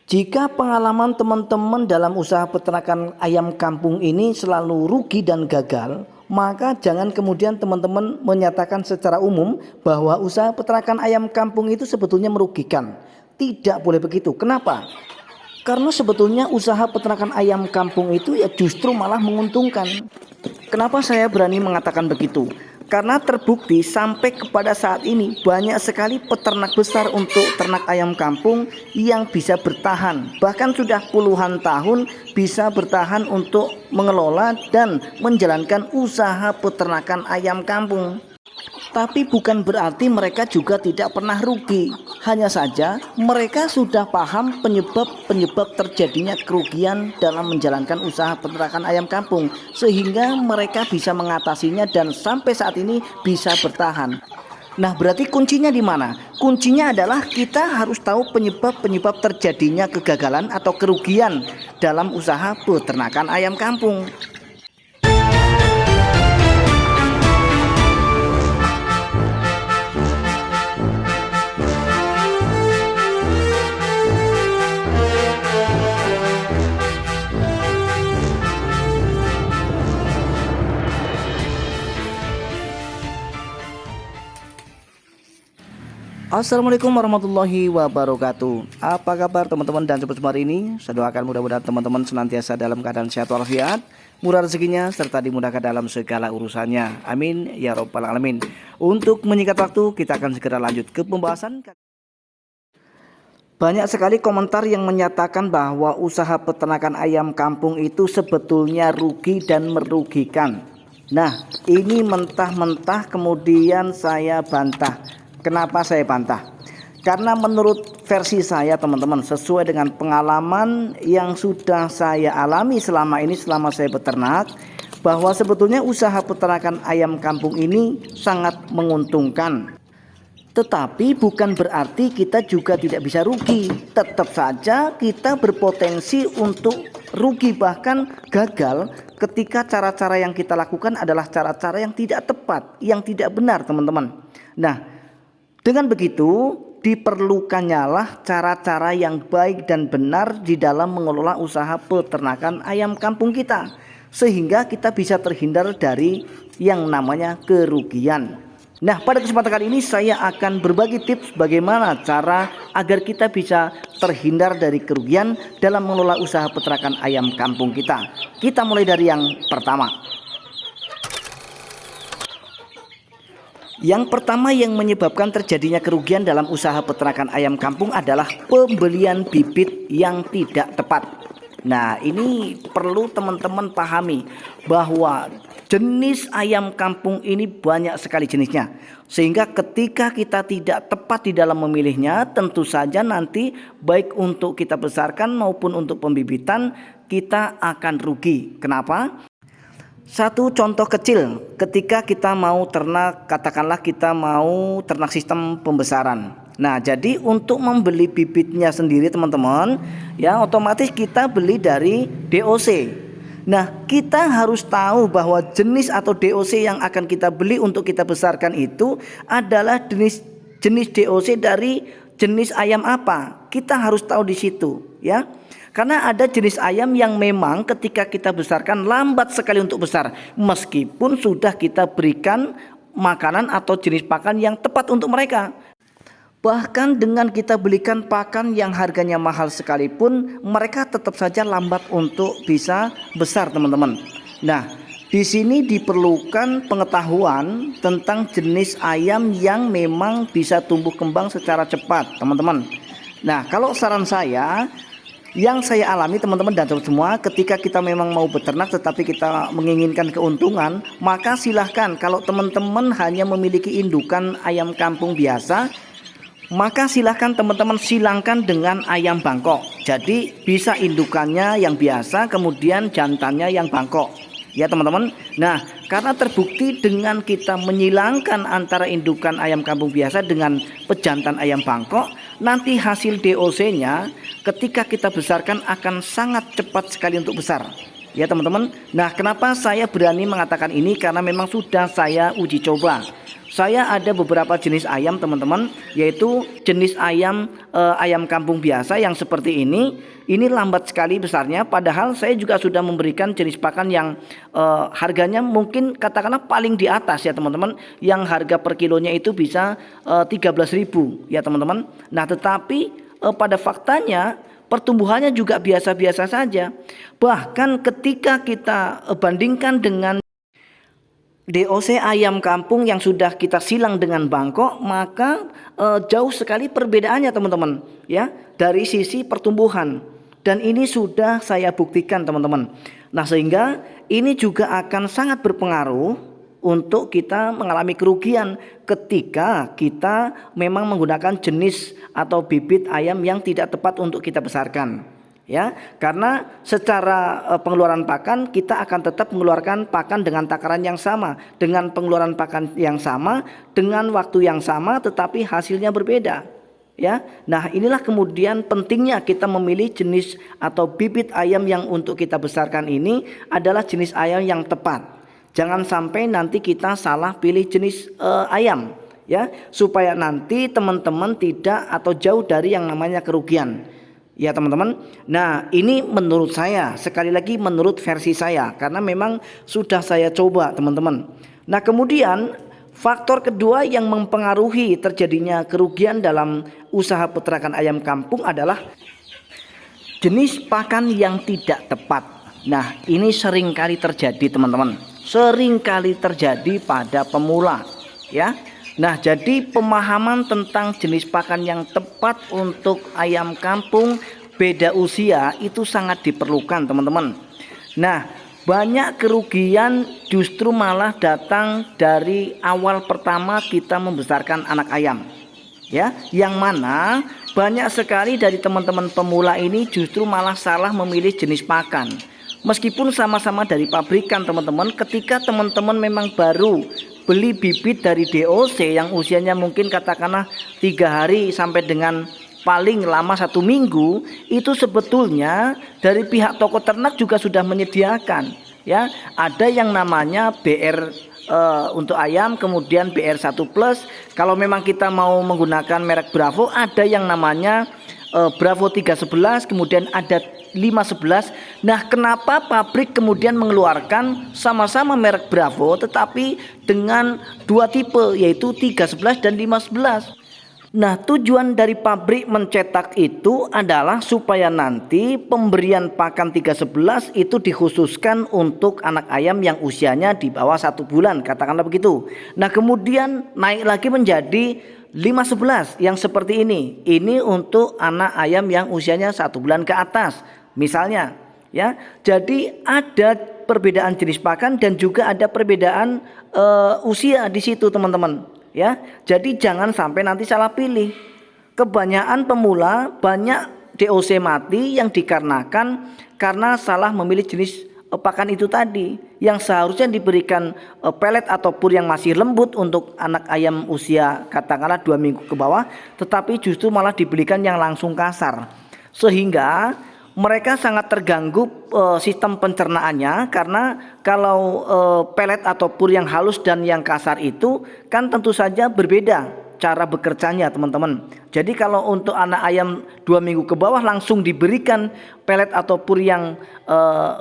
Jika pengalaman teman-teman dalam usaha peternakan ayam kampung ini selalu rugi dan gagal, maka jangan kemudian teman-teman menyatakan secara umum bahwa usaha peternakan ayam kampung itu sebetulnya merugikan. Tidak boleh begitu. Kenapa? Karena sebetulnya usaha peternakan ayam kampung itu ya justru malah menguntungkan. Kenapa saya berani mengatakan begitu? Karena terbukti sampai kepada saat ini banyak sekali peternak besar untuk ternak ayam kampung yang bisa bertahan. Bahkan sudah puluhan tahun bisa bertahan untuk mengelola dan menjalankan usaha peternakan ayam kampung. Tapi bukan berarti mereka juga tidak pernah rugi. Hanya saja mereka sudah paham penyebab terjadinya kerugian dalam menjalankan usaha peternakan ayam kampung, sehingga mereka bisa mengatasinya dan sampai saat ini bisa bertahan. Nah, berarti kuncinya di mana? Kuncinya adalah kita harus tahu penyebab terjadinya kegagalan atau kerugian dalam usaha peternakan ayam kampung. Assalamualaikum warahmatullahi wabarakatuh. Apa kabar teman-teman dan sobat semua hari ini? Saya doakan mudah-mudahan teman-teman senantiasa dalam keadaan sehat walafiat, murah rezekinya, serta dimudahkan dalam segala urusannya. Amin ya robbal alamin. Untuk menyingkat waktu, kita akan segera lanjut ke pembahasan. Banyak sekali komentar yang menyatakan bahwa usaha peternakan ayam kampung itu sebetulnya rugi dan merugikan. Nah, ini mentah-mentah kemudian saya bantah. Kenapa saya bantah? Karena menurut versi saya teman-teman, sesuai dengan pengalaman yang sudah saya alami selama saya beternak, bahwa sebetulnya usaha peternakan ayam kampung ini sangat menguntungkan. Tetapi bukan berarti kita juga tidak bisa rugi. Tetap saja kita berpotensi untuk rugi, bahkan gagal ketika cara-cara yang kita lakukan adalah cara-cara yang tidak tepat, yang tidak benar teman-teman. Nah, dengan begitu diperlukannya lah cara-cara yang baik dan benar di dalam mengelola usaha peternakan ayam kampung kita, sehingga kita bisa terhindar dari yang namanya kerugian. Nah, pada kesempatan kali ini saya akan berbagi tips bagaimana cara agar kita bisa terhindar dari kerugian dalam mengelola usaha peternakan ayam kampung kita. Kita mulai dari yang pertama. Yang pertama yang menyebabkan terjadinya kerugian dalam usaha peternakan ayam kampung adalah pembelian bibit yang tidak tepat. Nah, ini perlu teman-teman pahami bahwa jenis ayam kampung ini banyak sekali jenisnya. Sehingga ketika kita tidak tepat di dalam memilihnya, tentu saja nanti baik untuk kita besarkan maupun untuk pembibitan kita akan rugi. Kenapa? Satu contoh kecil, ketika kita mau ternak, katakanlah kita mau ternak sistem pembesaran. Nah, jadi untuk membeli bibitnya sendiri teman-teman, ya otomatis kita beli dari DOC. Nah, kita harus tahu bahwa jenis atau DOC yang akan kita beli untuk kita besarkan itu adalah jenis DOC dari jenis ayam apa. Kita harus tahu di situ, ya. Karena ada jenis ayam yang memang ketika kita besarkan lambat sekali untuk besar, meskipun sudah kita berikan makanan atau jenis pakan yang tepat untuk mereka. Bahkan dengan kita belikan pakan yang harganya mahal sekalipun, mereka tetap saja lambat untuk bisa besar teman-teman. Nah, di sini diperlukan pengetahuan tentang jenis ayam yang memang bisa tumbuh kembang secara cepat teman-teman. Nah, kalau saran saya, yang saya alami teman-teman dan semua, ketika kita memang mau beternak tetapi kita menginginkan keuntungan, maka silahkan kalau teman-teman hanya memiliki indukan ayam kampung biasa, maka silahkan teman-teman silangkan dengan ayam Bangkok. Jadi bisa indukannya yang biasa, kemudian jantannya yang Bangkok, ya teman-teman. Nah, karena terbukti dengan kita menyilangkan antara indukan ayam kampung biasa dengan pejantan ayam Bangkok, nanti hasil DOC-nya ketika kita besarkan akan sangat cepat sekali untuk besar, ya teman-teman. Nah, kenapa saya berani mengatakan ini? Karena memang sudah saya uji coba. Saya ada beberapa jenis ayam teman-teman, yaitu jenis ayam kampung biasa yang seperti ini. Ini lambat sekali besarnya, padahal saya juga sudah memberikan jenis pakan yang harganya mungkin katakanlah paling di atas ya teman-teman, yang harga per kilonya itu bisa 13.000 ya teman-teman. Nah tetapi pada faktanya pertumbuhannya juga biasa-biasa saja. Bahkan ketika kita bandingkan dengan DOC ayam kampung yang sudah kita silang dengan bangkok, maka jauh sekali perbedaannya teman-teman ya, dari sisi pertumbuhan. Dan ini sudah saya buktikan teman-teman. Nah sehingga ini juga akan sangat berpengaruh untuk kita mengalami kerugian ketika kita memang menggunakan jenis atau bibit ayam yang tidak tepat untuk kita besarkan. Ya, karena secara pengeluaran pakan kita akan tetap mengeluarkan pakan dengan takaran yang sama, dengan pengeluaran pakan yang sama, dengan waktu yang sama, tetapi hasilnya berbeda. Ya, nah inilah kemudian pentingnya kita memilih jenis atau bibit ayam yang untuk kita besarkan ini adalah jenis ayam yang tepat. Jangan sampai nanti kita salah pilih jenis ayam, ya, supaya nanti teman-teman tidak atau jauh dari yang namanya kerugian. Ya teman-teman, nah ini menurut saya, sekali lagi menurut versi saya, karena memang sudah saya coba teman-teman. Nah kemudian faktor kedua yang mempengaruhi terjadinya kerugian dalam usaha peternakan ayam kampung adalah jenis pakan yang tidak tepat. Nah ini sering kali terjadi teman-teman, sering kali terjadi pada pemula ya. Nah jadi pemahaman tentang jenis pakan yang tepat untuk ayam kampung beda usia itu sangat diperlukan teman-teman. Nah banyak kerugian justru malah datang dari awal pertama kita membesarkan anak ayam ya, yang mana banyak sekali dari teman-teman pemula ini justru malah salah memilih jenis pakan. Meskipun sama-sama dari pabrikan teman-teman, ketika teman-teman memang baru beli bibit dari DOC yang usianya mungkin katakanlah 3 hari sampai dengan paling lama 1 minggu, itu sebetulnya dari pihak toko ternak juga sudah menyediakan ya. Ada yang namanya BR untuk ayam, kemudian BR1 plus. Kalau memang kita mau menggunakan merek Bravo, ada yang namanya Bravo 311, kemudian ada 511. Nah kenapa pabrik kemudian mengeluarkan sama-sama merek Bravo tetapi dengan 2 tipe, yaitu 311 dan 511? Nah tujuan dari pabrik mencetak itu adalah supaya nanti pemberian pakan 311 itu dikhususkan untuk anak ayam yang usianya di bawah 1 bulan, katakanlah begitu. Nah kemudian naik lagi menjadi 511 yang seperti ini. Ini untuk anak ayam yang usianya 1 bulan ke atas misalnya ya. Jadi ada perbedaan jenis pakan dan juga ada perbedaan usia di situ teman-teman ya. Jadi jangan sampai nanti salah pilih. Kebanyakan pemula banyak DOC mati yang dikarenakan karena salah memilih jenis pakan itu tadi, yang seharusnya diberikan pelet atau pur yang masih lembut untuk anak ayam usia katakanlah 2 minggu ke bawah, tetapi justru malah diberikan yang langsung kasar, sehingga mereka sangat terganggu sistem pencernaannya. Karena kalau pelet atau pur yang halus dan yang kasar itu kan tentu saja berbeda cara bekerjanya teman-teman. Jadi kalau untuk anak ayam 2 minggu ke bawah langsung diberikan pelet atau pur yang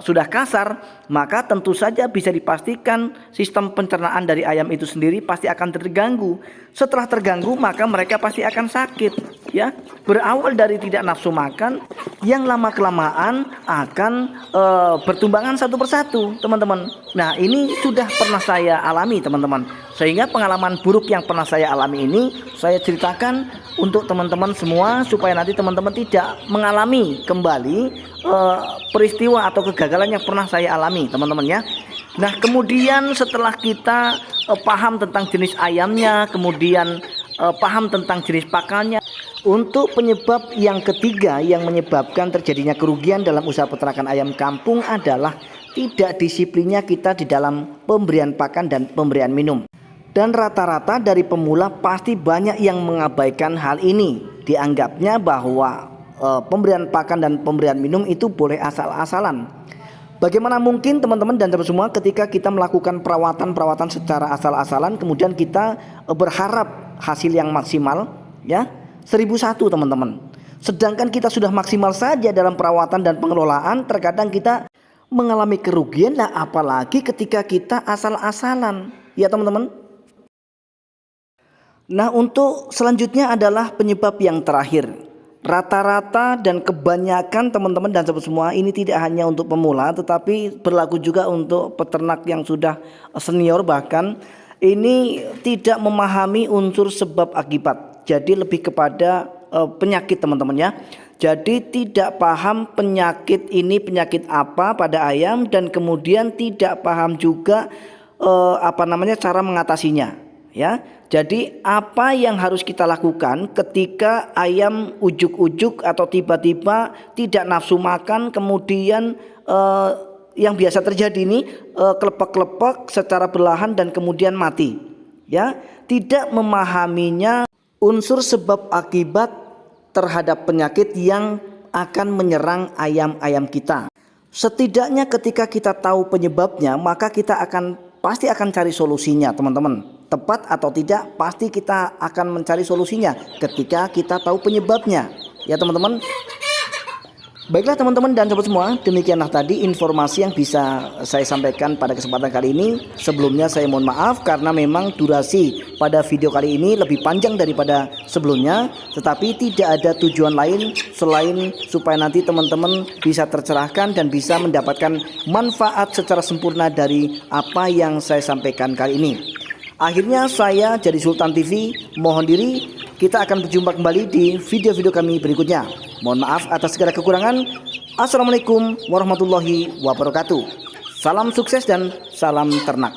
sudah kasar, maka tentu saja bisa dipastikan sistem pencernaan dari ayam itu sendiri pasti akan terganggu. Setelah terganggu maka mereka pasti akan sakit ya. Berawal dari tidak nafsu makan yang lama kelamaan akan bertumbangan satu persatu teman-teman. Nah ini sudah pernah saya alami teman-teman, sehingga pengalaman buruk yang pernah saya alami ini saya ceritakan untuk teman-teman semua supaya nanti teman-teman tidak mengalami kembali peristiwa atau kegagalan yang pernah saya alami teman-teman ya. Nah kemudian setelah kita paham tentang jenis ayamnya, kemudian paham tentang jenis pakannya, untuk penyebab yang ketiga yang menyebabkan terjadinya kerugian dalam usaha peternakan ayam kampung adalah tidak disiplinnya kita di dalam pemberian pakan dan pemberian minum. Dan rata-rata dari pemula pasti banyak yang mengabaikan hal ini. Dianggapnya bahwa pemberian pakan dan pemberian minum itu boleh asal-asalan. Bagaimana mungkin teman-teman dan sahabat semua ketika kita melakukan perawatan secara asal-asalan kemudian kita berharap hasil yang maksimal, ya, 1001 teman-teman. Sedangkan kita sudah maksimal saja dalam perawatan dan pengelolaan, terkadang kita mengalami kerugian, lah apalagi ketika kita asal-asalan, ya teman-teman. Nah, untuk selanjutnya adalah penyebab yang terakhir. Rata-rata dan kebanyakan teman-teman dan sahabat semua, ini tidak hanya untuk pemula tetapi berlaku juga untuk peternak yang sudah senior, bahkan ini tidak memahami unsur sebab akibat. Jadi lebih kepada penyakit teman-teman ya. Jadi tidak paham penyakit ini penyakit apa pada ayam, dan kemudian tidak paham juga cara mengatasinya, ya. Jadi apa yang harus kita lakukan ketika ayam ujuk-ujuk atau tiba-tiba tidak nafsu makan, kemudian yang biasa terjadi ini kelepek-kelepek secara berlahan dan kemudian mati, ya. Tidak memahaminya unsur sebab akibat terhadap penyakit yang akan menyerang ayam-ayam kita. Setidaknya ketika kita tahu penyebabnya, maka kita pasti akan cari solusinya teman-teman. Tepat atau tidak, pasti kita akan mencari solusinya ketika kita tahu penyebabnya, ya teman-teman. Baiklah teman-teman dan sahabat semua, demikianlah tadi informasi yang bisa saya sampaikan pada kesempatan kali ini. Sebelumnya saya mohon maaf karena memang durasi pada video kali ini lebih panjang daripada sebelumnya, tetapi tidak ada tujuan lain selain supaya nanti teman-teman bisa tercerahkan dan bisa mendapatkan manfaat secara sempurna dari apa yang saya sampaikan kali ini. Akhirnya saya Jadi Sultan TV mohon diri, kita akan berjumpa kembali di video-video kami berikutnya. Mohon maaf atas segala kekurangan. Assalamualaikum warahmatullahi wabarakatuh. Salam sukses dan salam ternak.